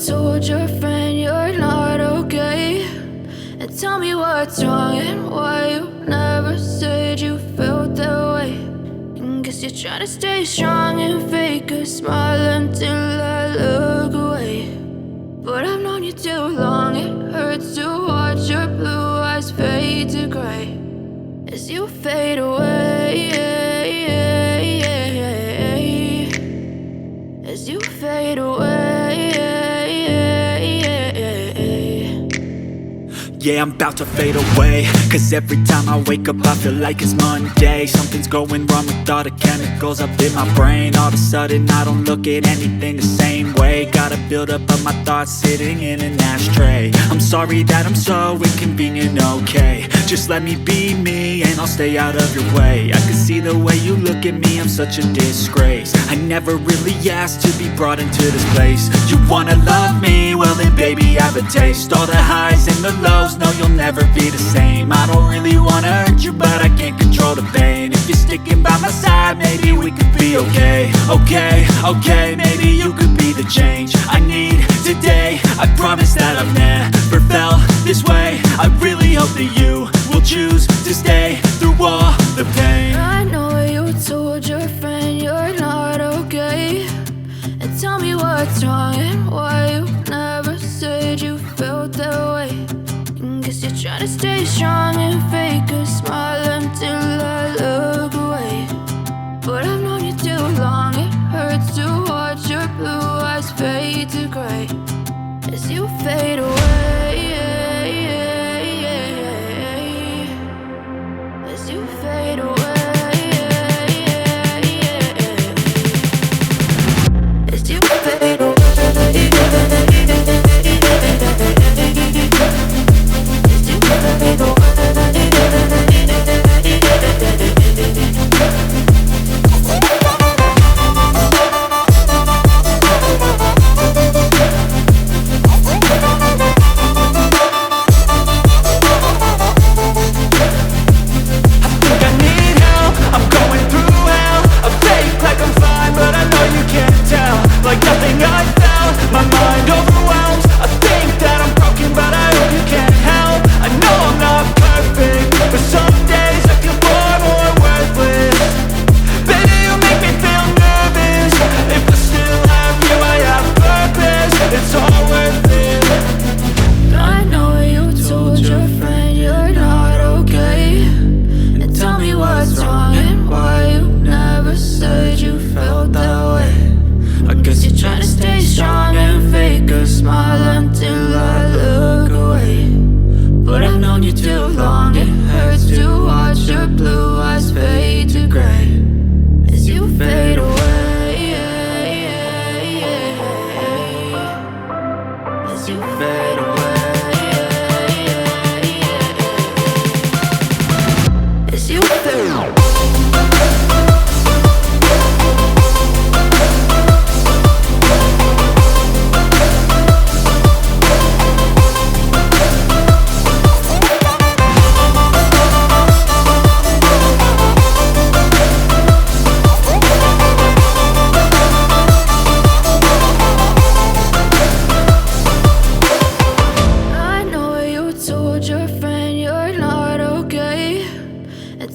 told your friend you're not okay, and tell me what's wrong and why you never said you felt that way. And guess you're trying to stay strong and fake a smile until I look away. But I've known you too long, it hurts to watch your blue eyes fade to gray as you fade away, as you fade away. Yeah, I'm about to fade away, cause every time I wake up I feel like it's Monday. Something's going wrong with all the chemicals up in my brain. All of a sudden I don't look at anything the same way. Gotta build up of my thoughts sitting in an ashtray. I'm sorry that I'm so inconvenient, okay. Just let me be me and I'll stay out of your way. I can see the way you look at me, I'm such a disgrace. I never really asked to be brought into this place. You wanna love me? Well then baby I have a taste. All the highs and the lows, no you'll never be the same. I don't really wanna hurt you but I can't control the pain. If you're sticking by my side maybe we could be okay. Okay, maybe you could be the change I need today. I promise that I've never felt this way. I really hope that you will choose to stay through all the pain. I know you told your friend you're not okay, and tell me what's wrong and why you never said you felt that way. And guess you're trying to stay strong and fake a smile until I look away. But I've known you too long, it hurts to watch your blue eyes fade to gray as you fade away, as you fade away, as you fade away.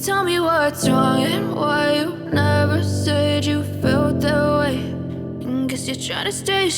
Tell me what's wrong and why you never said you felt that way. And guess you're trying to stay